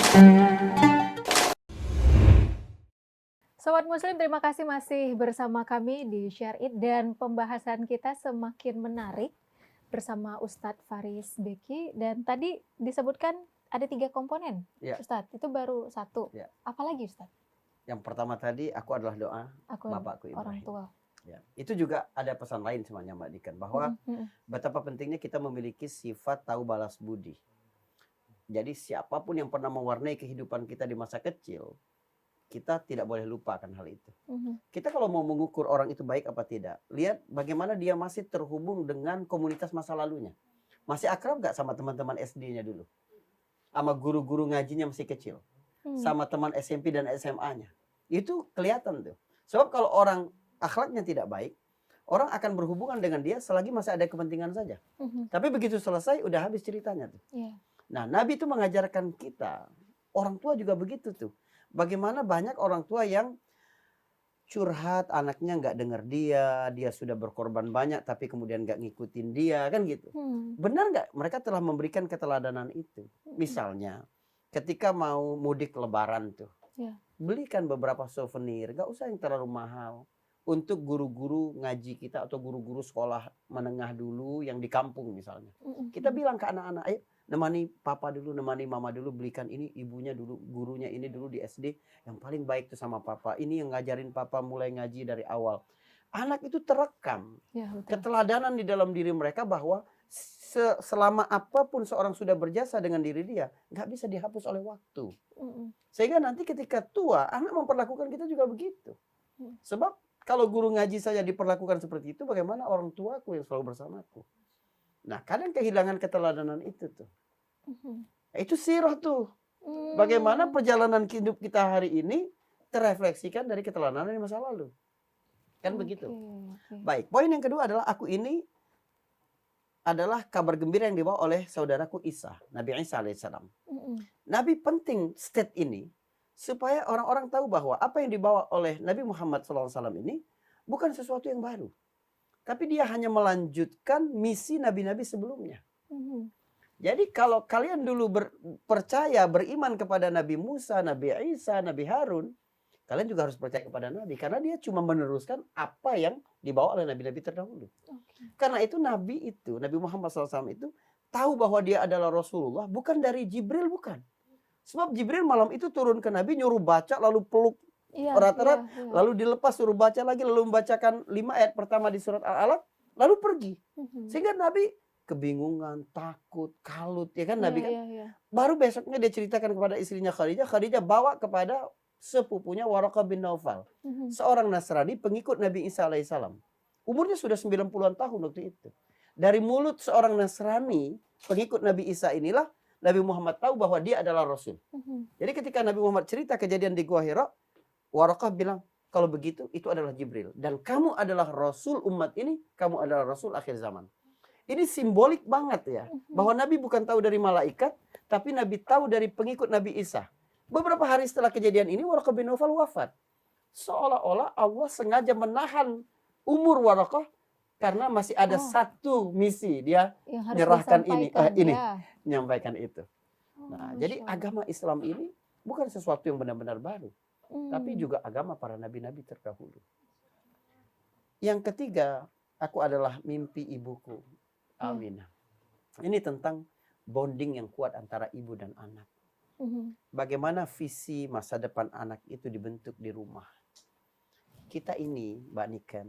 Sobat Muslim, terima kasih masih bersama kami di Share It dan pembahasan kita semakin menarik bersama Ustadz Faris Beki. Dan tadi disebutkan ada 3 komponen, Ya. Ustadz. Itu baru 1. Ya. Apalagi Ustadz? Yang pertama tadi, aku adalah doa Aku Bapakku orang Ibrahim. tua. Ya. Itu juga ada pesan lain sebenarnya Mbak Dikan, bahwa betapa pentingnya kita memiliki sifat tahu balas budi. Jadi siapapun yang pernah mewarnai kehidupan kita di masa kecil, kita tidak boleh lupakan hal itu. Kita kalau mau mengukur orang itu baik apa tidak, lihat bagaimana dia masih terhubung dengan komunitas masa lalunya. Masih akrab gak sama teman-teman SD-nya dulu? Sama guru-guru ngajinya masih kecil? Sama teman SMP dan SMA-nya? Itu kelihatan tuh. Sebab kalau orang akhlaknya tidak baik, orang akan berhubungan dengan dia selagi masih ada kepentingan saja. Tapi begitu selesai, udah habis ceritanya tuh. Nah, Nabi itu mengajarkan kita, orang tua juga begitu tuh. Bagaimana banyak orang tua yang curhat, anaknya nggak dengar dia sudah berkorban banyak tapi kemudian nggak ngikutin dia, kan gitu. Benar nggak mereka telah memberikan keteladanan itu? Misalnya, ketika mau mudik lebaran tuh, belikan beberapa souvenir, nggak usah yang terlalu mahal. Untuk guru-guru ngaji kita atau guru-guru sekolah menengah dulu yang di kampung misalnya. Kita bilang ke anak-anak, ayo nemani papa dulu, nemani mama dulu, belikan ini ibunya dulu, gurunya ini dulu di SD. Yang paling baik tuh sama papa. Ini yang ngajarin papa mulai ngaji dari awal. Anak itu terekam. Keteladanan di dalam diri mereka bahwa selama apapun seorang sudah berjasa dengan diri dia, nggak bisa dihapus oleh waktu. Sehingga nanti ketika tua, anak memperlakukan kita juga begitu. Sebab kalau guru ngaji saja diperlakukan seperti itu, bagaimana orang tuaku yang selalu bersamaku? Nah, kadang kehilangan keteladanan itu tuh. Itu sirah tuh. Bagaimana perjalanan hidup kita hari ini terrefleksikan dari keteladanan di masa lalu. Kan begitu. Baik, poin yang kedua adalah aku ini adalah kabar gembira yang dibawa oleh saudaraku Isa, Nabi Isa alaihissalam. Nabi penting state ini supaya orang-orang tahu bahwa apa yang dibawa oleh Nabi Muhammad SAW ini bukan sesuatu yang baru. Tapi dia hanya melanjutkan misi nabi-nabi sebelumnya. Jadi kalau kalian dulu percaya, beriman kepada Nabi Musa, Nabi Isa, Nabi Harun, kalian juga harus percaya kepada Nabi. Karena dia cuma meneruskan apa yang dibawa oleh nabi-nabi terdahulu. Karena itu Nabi Muhammad SAW itu tahu bahwa dia adalah Rasulullah bukan dari Jibril, bukan. Sebab Jibril malam itu turun ke Nabi, nyuruh baca, lalu peluk erat-erat, lalu dilepas, suruh baca lagi, lalu membacakan 5 ayat pertama di surat Al-Alaq, lalu pergi. Sehingga Nabi kebingungan, takut, kalut, ya kan Nabi kan. Baru besoknya dia ceritakan kepada istrinya Khadijah, Khadijah bawa kepada sepupunya Waraqah bin Naufal, seorang Nasrani pengikut Nabi Isa alaihissalam. Umurnya sudah 90-an tahun waktu itu. Dari mulut seorang Nasrani pengikut Nabi Isa inilah Nabi Muhammad tahu bahwa dia adalah Rasul. Jadi ketika Nabi Muhammad cerita kejadian di Gua Hira, Waraqah bilang, kalau begitu itu adalah Jibril. Dan kamu adalah Rasul umat ini, kamu adalah Rasul akhir zaman. Ini simbolik banget ya. Bahwa Nabi bukan tahu dari malaikat, tapi Nabi tahu dari pengikut Nabi Isa. Beberapa hari setelah kejadian ini, Waraqah bin Naufal wafat. Seolah-olah Allah sengaja menahan umur Waraqah karena masih ada satu misi. Dia menyerahkan ini, menyampaikan itu. Nah, jadi agama Islam ini bukan sesuatu yang benar-benar baru. Tapi juga agama para nabi-nabi terdahulu. Yang ketiga, aku adalah mimpi ibuku, Aminah. Ini tentang bonding yang kuat antara ibu dan anak. Bagaimana visi masa depan anak itu dibentuk di rumah. Kita ini, Mbak Niken,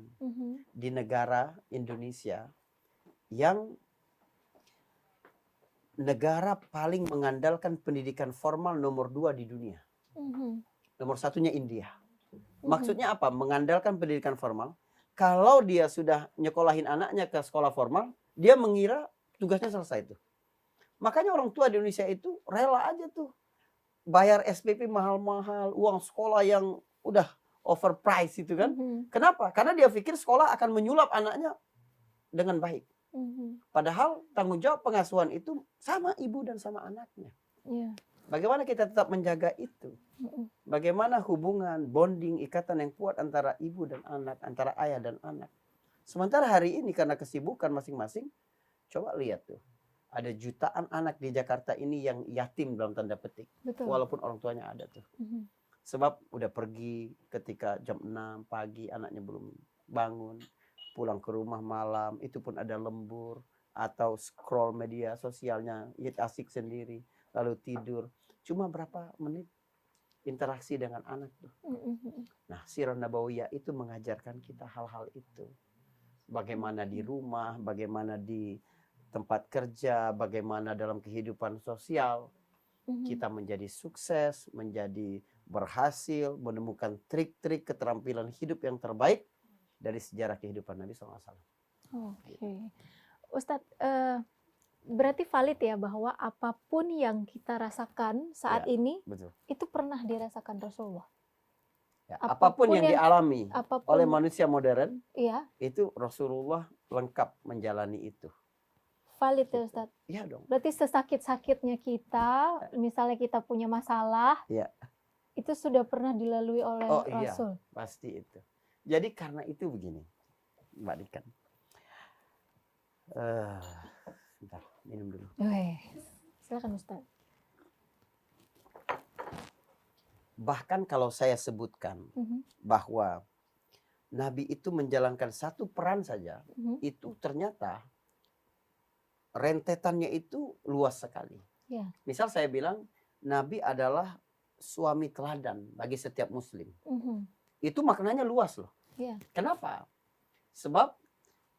di negara Indonesia yang negara paling mengandalkan pendidikan formal nomor 2 di dunia. Nomor satunya India. Maksudnya apa? Mengandalkan pendidikan formal. Kalau dia sudah nyekolahin anaknya ke sekolah formal, dia mengira tugasnya selesai tuh. Makanya orang tua di Indonesia itu rela aja tuh bayar SPP mahal-mahal, uang sekolah yang udah overpriced itu kan. Kenapa? Karena dia pikir sekolah akan menyulap anaknya dengan baik. Padahal tanggung jawab pengasuhan itu sama ibu dan sama anaknya. Bagaimana kita tetap menjaga itu? Bagaimana hubungan, bonding, ikatan yang kuat antara ibu dan anak, antara ayah dan anak. Sementara hari ini karena kesibukan masing-masing, coba lihat tuh. ada jutaan anak di Jakarta ini yang yatim dalam tanda petik. Betul. Walaupun orang tuanya ada tuh. Sebab udah pergi ketika jam 6 pagi, anaknya belum bangun, pulang ke rumah malam, itu pun ada lembur, atau scroll media sosialnya, asik sendiri, lalu tidur. Cuma berapa menit interaksi dengan anak tuh. Nah, Sirah Nabawiyah itu mengajarkan kita hal-hal itu. Bagaimana di rumah, bagaimana di tempat kerja, bagaimana dalam kehidupan sosial, kita menjadi sukses, menjadi berhasil, menemukan trik-trik keterampilan hidup yang terbaik dari sejarah kehidupan Nabi SAW. Oke. Ustadz, berarti valid ya bahwa apapun yang kita rasakan saat Ya, ini, betul. itu pernah dirasakan Rasulullah. Ya, Apapun apapun yang dialami apapun, oleh manusia modern, iya, itu Rasulullah lengkap menjalani itu. valid ya Ustadz. Iya dong. Berarti sesakit-sakitnya kita, misalnya kita punya masalah, Ya. itu sudah pernah dilalui oleh Oh iya, Rasul. pasti itu. Jadi karena itu begini, Mbak Dikan. Bentar, minum dulu. Silakan Ustadz. Bahkan kalau saya sebutkan bahwa Nabi itu menjalankan satu peran saja, itu ternyata rentetannya itu luas sekali. Ya. Misal saya bilang Nabi adalah suami teladan bagi setiap muslim. Itu maknanya luas loh. Ya. Kenapa? Sebab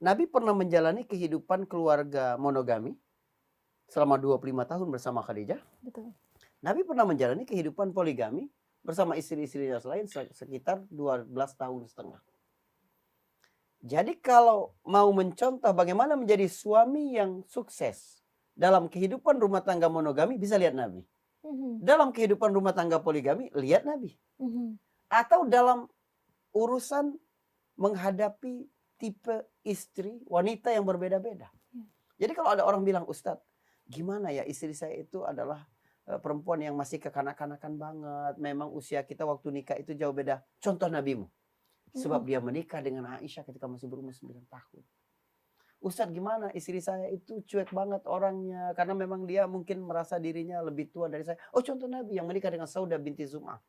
Nabi pernah menjalani kehidupan keluarga monogami selama 25 tahun bersama Khadijah. Betul. Nabi pernah menjalani kehidupan poligami bersama istri-istrinya lain sekitar 12 tahun setengah. Jadi kalau mau mencontoh bagaimana menjadi suami yang sukses dalam kehidupan rumah tangga monogami, bisa lihat Nabi. Dalam kehidupan rumah tangga poligami, lihat Nabi. Atau dalam urusan menghadapi tipe istri, wanita yang berbeda-beda. Jadi kalau ada orang bilang, Ustadz, gimana ya istri saya itu adalah perempuan yang masih kekanak-kanakan banget. Memang usia kita waktu nikah itu jauh beda. Contoh nabimu. Sebab dia menikah dengan Aisyah ketika masih berumur 9 tahun. Ustadz gimana istri saya itu cuek banget orangnya. Karena memang dia mungkin merasa dirinya lebih tua dari saya. Oh contoh Nabi yang menikah dengan Saudah binti Zum'ah.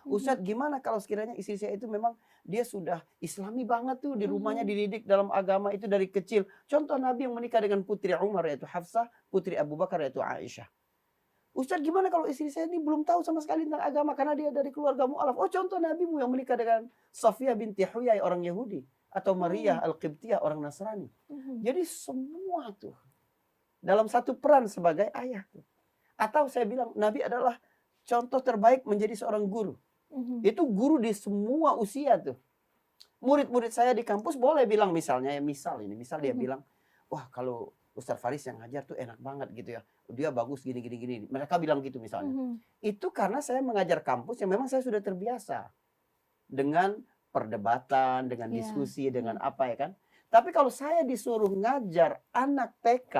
Ustadz gimana kalau sekiranya istri saya itu memang dia sudah islami banget tuh. Di rumahnya dididik dalam agama itu dari kecil. Contoh Nabi yang menikah dengan putri Umar yaitu Hafsah. Putri Abu Bakar yaitu Aisyah. Ustadz gimana kalau istri saya ini belum tahu sama sekali tentang agama karena dia dari keluarga mu'alaf. Oh contoh nabimu yang menikah dengan Safiyah binti Huyai orang Yahudi. Atau Maria Al-Qibtiyah orang Nasrani. Jadi semua tuh dalam satu peran sebagai ayah tuh. Atau saya bilang Nabi adalah contoh terbaik menjadi seorang guru. Itu guru di semua usia tuh. Murid-murid saya di kampus boleh bilang misalnya ya misal dia bilang, wah kalau Ustadz Faris yang ngajar tuh enak banget gitu ya. Dia bagus gini. Mereka bilang gitu misalnya. Itu karena saya mengajar kampus yang memang saya sudah terbiasa. Dengan perdebatan, dengan diskusi, dengan apa ya kan. Tapi kalau saya disuruh ngajar anak TK.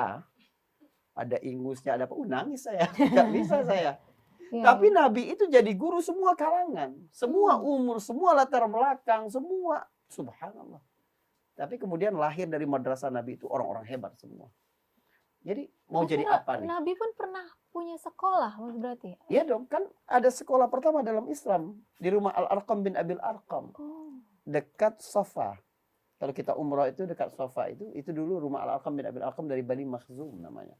Ada ingusnya, ada apa. Nangis saya. Gak bisa saya. Tapi Nabi itu jadi guru semua kalangan. Semua umur, semua latar belakang, semua. Subhanallah. Tapi kemudian lahir dari madrasah Nabi itu orang-orang hebat semua. Jadi mau jadi apa nih? Nabi pun pernah punya sekolah berarti? Iya dong, kan ada sekolah pertama dalam Islam. Di rumah Al-Arqam bin Abil Arqam. Dekat Safa. Kalau kita umrah itu dekat Safa itu dulu rumah Al-Arqam bin Abil Arqam dari Bani Makhzum namanya.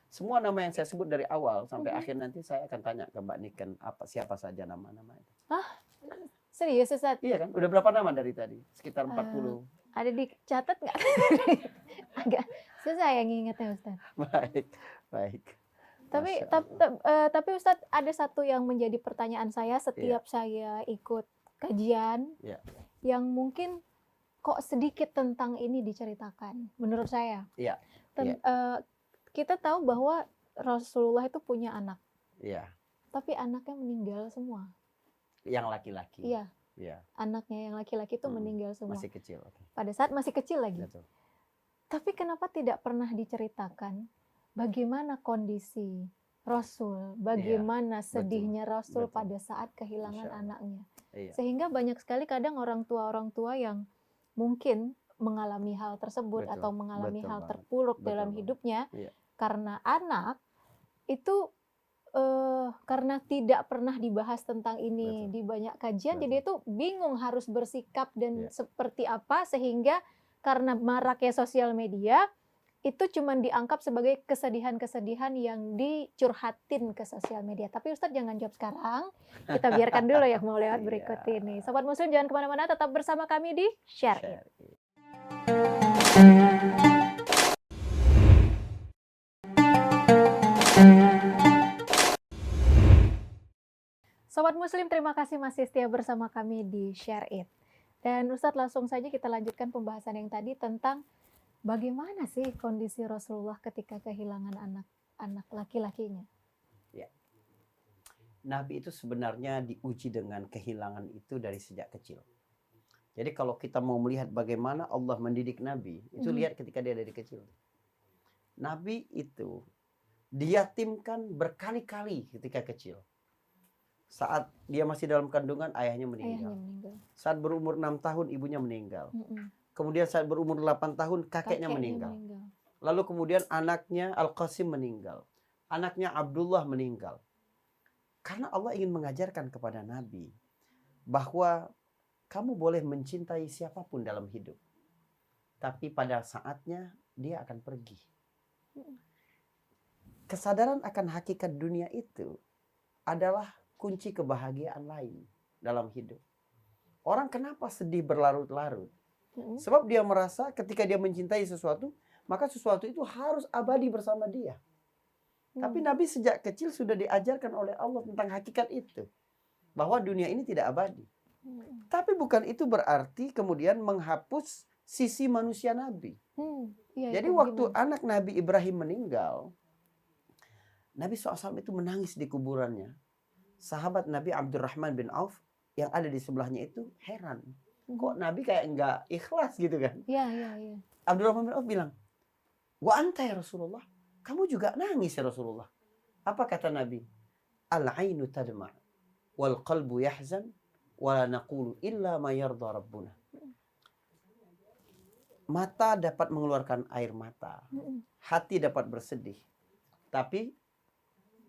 Semua nama yang saya sebut dari awal sampai akhir nanti saya akan tanya ke Mbak Niken siapa saja nama-nama itu. Serius Ustadz? Iya kan? Udah berapa nama dari tadi? Sekitar 40. Ada dicatat nggak? Agak susah yang ingatnya Ustadz. Baik. Tapi Ustadz ada satu yang menjadi pertanyaan saya setiap saya ikut kajian yang mungkin kok sedikit tentang ini diceritakan menurut saya. Kita tahu bahwa Rasulullah itu punya anak. Tapi anaknya meninggal semua. Yang laki-laki. Iya. Anaknya yang laki-laki itu meninggal semua. Masih kecil. Pada saat masih kecil lagi. Betul. Tapi kenapa tidak pernah diceritakan bagaimana kondisi Rasul, bagaimana sedihnya Rasul pada saat kehilangan anaknya. Sehingga banyak sekali kadang orang tua yang mungkin mengalami hal tersebut atau mengalami hal terpuruk dalam hidupnya, karena anak itu karena tidak pernah dibahas tentang ini Betul. di banyak kajian, Betul. jadi itu bingung harus bersikap dan Ya. seperti apa, sehingga karena maraknya sosial media itu cuma dianggap sebagai kesedihan-kesedihan yang dicurhatin ke sosial media. Tapi Ustadz jangan jawab sekarang, kita biarkan dulu yang mau lewat berikut Iya. ini. Sobat Muslim jangan kemana-mana, tetap bersama kami di Share It. Share it. Sobat Muslim, terima kasih masih setia bersama kami di Share It. Dan Ustadz langsung saja kita lanjutkan pembahasan yang tadi tentang bagaimana sih kondisi Rasulullah ketika kehilangan anak laki-lakinya. Ya. Nabi itu sebenarnya diuji dengan kehilangan itu dari sejak kecil. Jadi kalau kita mau melihat bagaimana Allah mendidik Nabi, itu lihat ketika dia dari kecil. Nabi itu diyatimkan berkali-kali ketika kecil. Saat dia masih dalam kandungan, ayahnya meninggal. Saat berumur 6 tahun, ibunya meninggal. Kemudian saat berumur 8 tahun, kakeknya meninggal. Lalu kemudian anaknya Al-Qasim meninggal. Anaknya Abdullah meninggal. Karena Allah ingin mengajarkan kepada Nabi bahwa kamu boleh mencintai siapapun dalam hidup. Tapi pada saatnya dia akan pergi. Kesadaran akan hakikat dunia itu adalah kunci kebahagiaan lain dalam hidup. Orang kenapa sedih berlarut-larut? Sebab dia merasa ketika dia mencintai sesuatu, maka sesuatu itu harus abadi bersama dia. Tapi Nabi sejak kecil sudah diajarkan oleh Allah tentang hakikat itu. Bahwa dunia ini tidak abadi. Tapi bukan itu berarti kemudian menghapus sisi manusia Nabi. Jadi waktu anak Nabi Ibrahim meninggal, Nabi SAW itu menangis di kuburannya. Sahabat Nabi Abdurrahman bin Auf yang ada di sebelahnya itu heran. Kok Nabi kayak enggak ikhlas gitu kan? Iya. Abdurrahman bin Auf bilang, "Wa anta ya Rasulullah, kamu juga nangis ya Rasulullah." Apa kata Nabi? "Al-ainu tadma' wal qalbu yahzan wa la naqulu illa ma yarda rabbuna." Mata dapat mengeluarkan air mata, hati dapat bersedih, tapi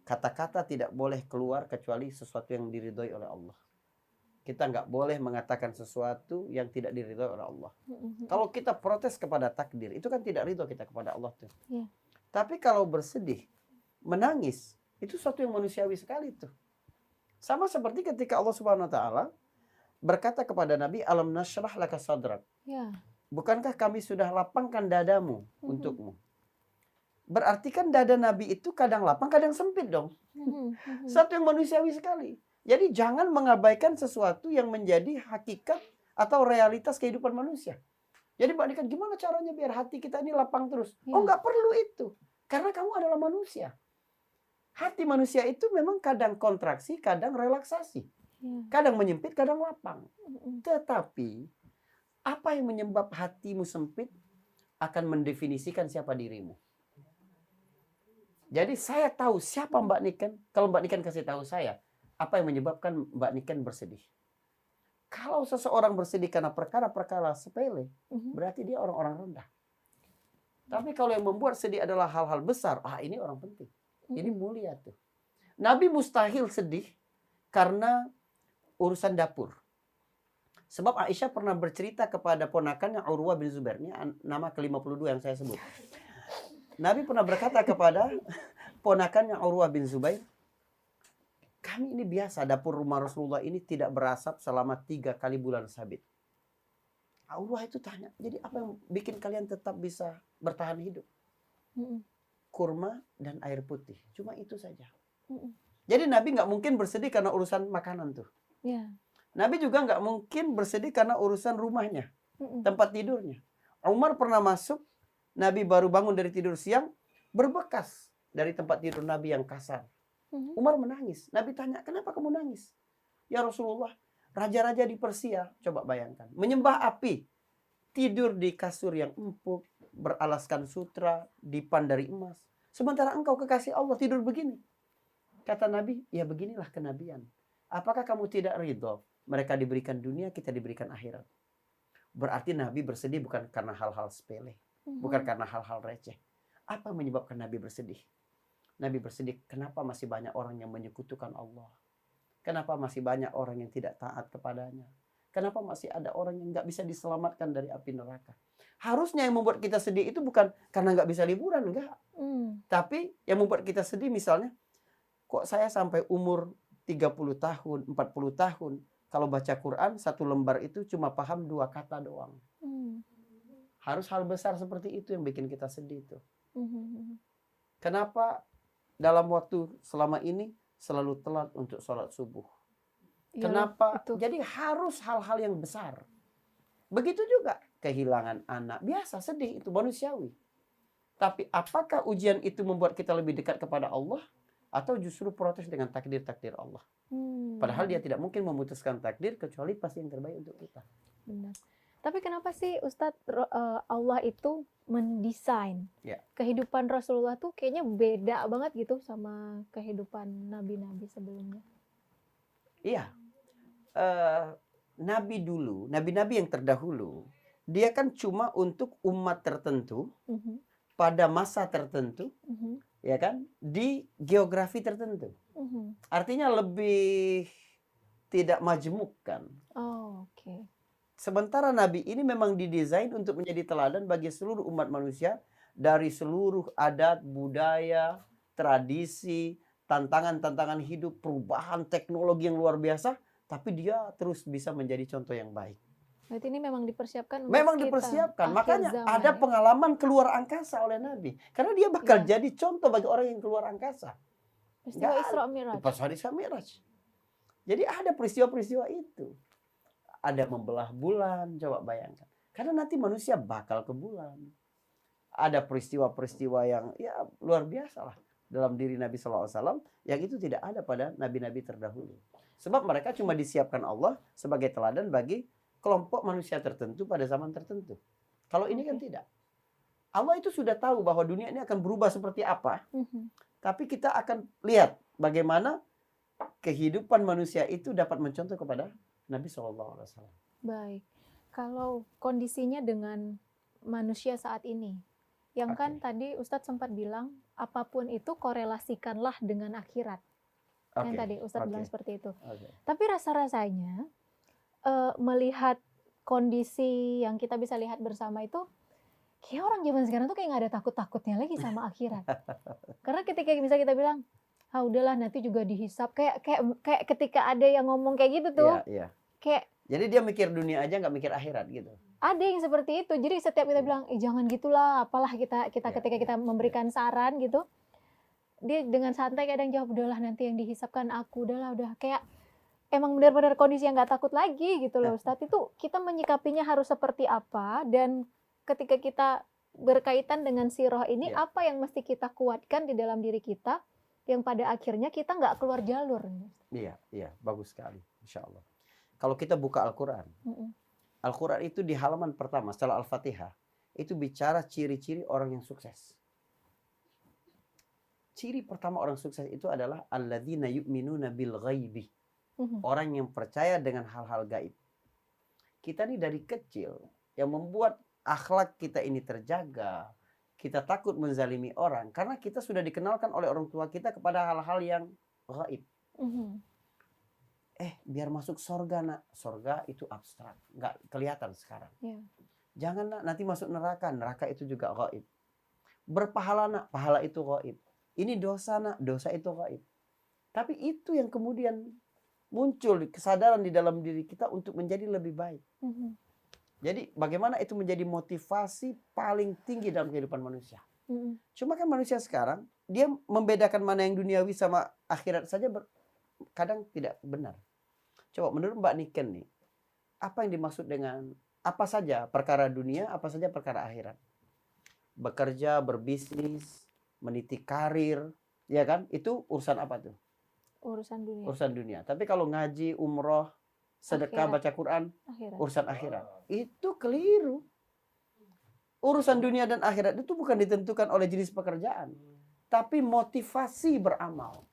kata-kata tidak boleh keluar kecuali sesuatu yang diridhoi oleh Allah. Kita nggak boleh mengatakan sesuatu yang tidak diridhoi oleh Allah. Kalau kita protes kepada takdir, itu kan tidak ridho kita kepada Allah tuh. Tapi kalau bersedih, menangis, itu sesuatu yang manusiawi sekali tuh. Sama seperti ketika Allah Subhanahu Wa Taala berkata kepada Nabi, "Alam nashrah laka sadrak." Bukankah kami sudah lapangkan dadamu untukmu? Berarti kan dada Nabi itu kadang lapang, kadang sempit dong. Satu yang manusiawi sekali. Jadi jangan mengabaikan sesuatu yang menjadi hakikat atau realitas kehidupan manusia. Jadi Mbak Niken, gimana caranya biar hati kita ini lapang terus? Oh, nggak perlu itu. Karena kamu adalah manusia. Hati manusia itu memang kadang kontraksi, kadang relaksasi. Kadang menyempit, kadang lapang. Tetapi, apa yang menyebab hatimu sempit akan mendefinisikan siapa dirimu. Jadi saya tahu siapa Mbak Niken. Kalau Mbak Niken kasih tahu saya, apa yang menyebabkan Mbak Niken bersedih. Kalau seseorang bersedih karena perkara-perkara sepele, berarti dia orang-orang rendah. Tapi kalau yang membuat sedih adalah hal-hal besar, ini orang penting. Ini mulia tuh. Nabi mustahil sedih karena urusan dapur. Sebab Aisyah pernah bercerita kepada ponakannya Urwah bin Zubair. Ini nama ke-52 yang saya sebut. Nabi pernah berkata kepada ponakannya Urwah bin Zubair, kami ini biasa dapur rumah Rasulullah ini tidak berasap selama 3 kali bulan sabit. Urwah itu tanya, jadi apa yang bikin kalian tetap bisa bertahan hidup? Kurma dan air putih, cuma itu saja. Jadi Nabi nggak mungkin bersedih karena urusan makanan tuh. Nabi juga nggak mungkin bersedih karena urusan rumahnya, tempat tidurnya. Umar pernah masuk, Nabi baru bangun dari tidur siang, berbekas dari tempat tidur Nabi yang kasar. Umar menangis. Nabi tanya, kenapa kamu nangis? Ya Rasulullah, raja-raja di Persia, coba bayangkan, menyembah api, tidur di kasur yang empuk, beralaskan sutra, dipan dari emas. Sementara engkau kekasih Allah tidur begini. Kata Nabi, ya beginilah kenabian. Apakah kamu tidak ridho? Mereka diberikan dunia, kita diberikan akhirat. Berarti Nabi bersedih bukan karena hal-hal sepele. Bukan karena hal-hal receh. Apa yang menyebabkan Nabi bersedih? Nabi bersedih, kenapa masih banyak orang yang menyekutukan Allah? Kenapa masih banyak orang yang tidak taat kepadanya? Kenapa masih ada orang yang nggak bisa diselamatkan dari api neraka? Harusnya yang membuat kita sedih itu bukan karena nggak bisa liburan, enggak. Tapi yang membuat kita sedih misalnya, kok saya sampai umur 30 tahun, 40 tahun, kalau baca Quran, satu lembar itu cuma paham 2 kata doang. Harus hal besar seperti itu yang bikin kita sedih tuh. Kenapa dalam waktu selama ini selalu telat untuk sholat subuh? Kenapa? Jadi harus hal-hal yang besar. Begitu juga kehilangan anak. Biasa, sedih, itu manusiawi. Tapi apakah ujian itu membuat kita lebih dekat kepada Allah? Atau justru protes dengan takdir-takdir Allah? Padahal dia tidak mungkin memutuskan takdir kecuali pasti yang terbaik untuk kita. Benar. Tapi kenapa sih Ustadz Allah itu mendesain kehidupan Rasulullah tuh kayaknya beda banget gitu sama kehidupan nabi-nabi sebelumnya? Iya. Nabi dulu, nabi-nabi yang terdahulu, dia kan cuma untuk umat tertentu, pada masa tertentu, ya kan, di geografi tertentu. Artinya lebih tidak majemuk kan. Oke. Sementara Nabi ini memang didesain untuk menjadi teladan bagi seluruh umat manusia dari seluruh adat, budaya, tradisi, tantangan-tantangan hidup, perubahan teknologi yang luar biasa, tapi dia terus bisa menjadi contoh yang baik. Berarti ini memang dipersiapkan. Memang dipersiapkan. Makanya ada pengalaman keluar angkasa oleh Nabi. Karena dia bakal jadi contoh bagi orang yang keluar angkasa. Peristiwa Isra Mi'raj. Peristiwa Isra Mi'raj. Jadi ada peristiwa-peristiwa itu. Ada membelah bulan, coba bayangkan. Karena nanti manusia bakal ke bulan. Ada peristiwa-peristiwa yang ya luar biasa lah dalam diri Nabi SAW yang itu tidak ada pada nabi-nabi terdahulu. Sebab mereka cuma disiapkan Allah sebagai teladan bagi kelompok manusia tertentu pada zaman tertentu. Kalau ini kan tidak. Allah itu sudah tahu bahwa dunia ini akan berubah seperti apa. Tapi kita akan lihat bagaimana kehidupan manusia itu dapat mencontoh kepada Nabi SAW. Baik. Kalau kondisinya dengan manusia saat ini, yang kan tadi Ustadz sempat bilang, apapun itu korelasikanlah dengan akhirat. Yang tadi Ustadz bilang seperti itu. Tapi rasa-rasanya melihat kondisi yang kita bisa lihat bersama itu, kayak orang zaman sekarang tuh kayak nggak ada takut-takutnya lagi sama akhirat. Karena ketika bisa kita bilang, udahlah nanti juga dihisap. Kayak ketika ada yang ngomong kayak gitu tuh. Iya. Kayak, jadi dia mikir dunia aja nggak mikir akhirat gitu. Ada yang seperti itu. Jadi setiap kita bilang, jangan gitulah, apalah kita ketika kita memberikan saran gitu, dia dengan santai kadang jawab, udahlah nanti yang dihisapkan aku, udah kayak emang benar-benar kondisi yang nggak takut lagi gitu loh Ustadz. Itu kita menyikapinya harus seperti apa, dan ketika kita berkaitan dengan sirah ini, apa yang mesti kita kuatkan di dalam diri kita yang pada akhirnya kita nggak keluar jalur. Iya, bagus sekali, insya Allah. Kalau kita buka Al-Quran, Al-Quran itu di halaman pertama setelah Al-Fatihah, itu bicara ciri-ciri orang yang sukses. Ciri pertama orang sukses itu adalah alladzina yu'minuna bil ghaibi. Orang yang percaya dengan hal-hal gaib. Kita nih dari kecil, yang membuat akhlak kita ini terjaga, kita takut menzalimi orang, karena kita sudah dikenalkan oleh orang tua kita kepada hal-hal yang gaib. Biar masuk sorga nak, sorga itu abstrak, nggak kelihatan sekarang. Jangan nak, nanti masuk neraka, neraka itu juga gaib. Berpahala nak, pahala itu gaib. Ini dosa nak, dosa itu gaib. Tapi itu yang kemudian muncul kesadaran di dalam diri kita untuk menjadi lebih baik. Jadi bagaimana itu menjadi motivasi paling tinggi dalam kehidupan manusia. Cuma kan manusia sekarang, dia membedakan mana yang duniawi sama akhirat saja kadang tidak benar. Coba menurut Mbak Niken nih, apa yang dimaksud dengan apa saja perkara dunia, apa saja perkara akhirat? Bekerja, berbisnis, meniti karir, ya kan? Itu urusan apa tuh? Urusan dunia. Urusan dunia. Tapi kalau ngaji, umroh, sedekah, baca Quran, urusan akhirat. Itu keliru. Urusan dunia dan akhirat itu bukan ditentukan oleh jenis pekerjaan, tapi motivasi beramal.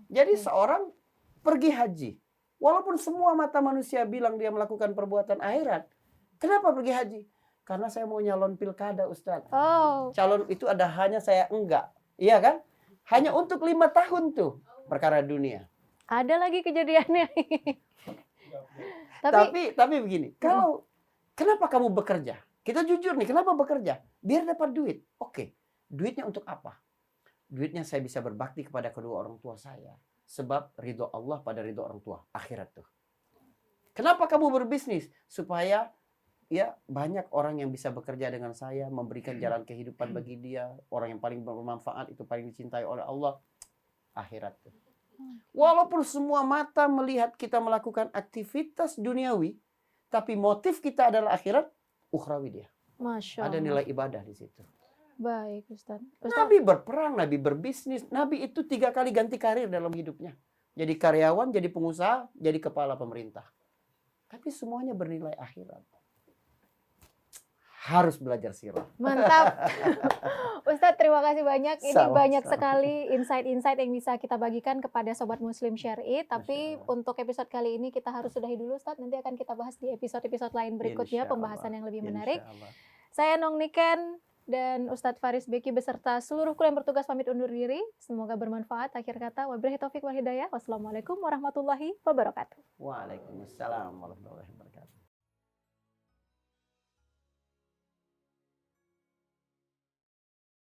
Jadi seorang pergi haji, walaupun semua mata manusia bilang dia melakukan perbuatan akhirat, kenapa pergi haji? Karena saya mau nyalon pilkada, Ustadz. Oh, Calon itu ada hanya saya enggak. Iya kan? Hanya untuk 5 tahun tuh perkara dunia. ada lagi kejadiannya. Tapi Tapi begini, kalau kenapa kamu bekerja? Kita jujur nih, kenapa bekerja? Biar dapat duit. Oke, duitnya untuk apa? Duitnya saya bisa berbakti kepada kedua orang tua saya. Sebab ridho Allah pada ridho orang tua. Akhirat tuh. Kenapa kamu berbisnis? Supaya ya banyak orang yang bisa bekerja dengan saya, memberikan jalan kehidupan bagi dia. Orang yang paling bermanfaat itu paling dicintai oleh Allah. Akhirat tuh. Walaupun semua mata melihat kita melakukan aktivitas duniawi, tapi motif kita adalah akhirat, ukhrawi dia. Masya Ada Allah. nilai ibadah di situ. Baik, Ustaz. Nabi berperang, Nabi berbisnis, Nabi itu 3 kali ganti karir dalam hidupnya. Jadi karyawan, jadi pengusaha, jadi kepala pemerintah. Tapi semuanya bernilai akhirat. Harus belajar sirah. Mantap. Ustadz, terima kasih banyak. Ini Sama-sama. banyak sekali insight-insight yang bisa kita bagikan kepada Sobat Muslim Syari. Tapi Masya Allah. untuk episode kali ini kita harus sudahi dulu, Ustadz. Nanti akan kita bahas di episode-episode lain berikutnya, Insya pembahasan Allah. yang lebih menarik. Insya Allah. Saya Nong Niken dan Ustadz Faris Beki beserta seluruh kru yang bertugas pamit undur diri. Semoga bermanfaat. Akhir kata, wabillahi taufiq wal hidayah. Wassalamualaikum warahmatullahi wabarakatuh. Waalaikumsalam warahmatullahi wabarakatuh.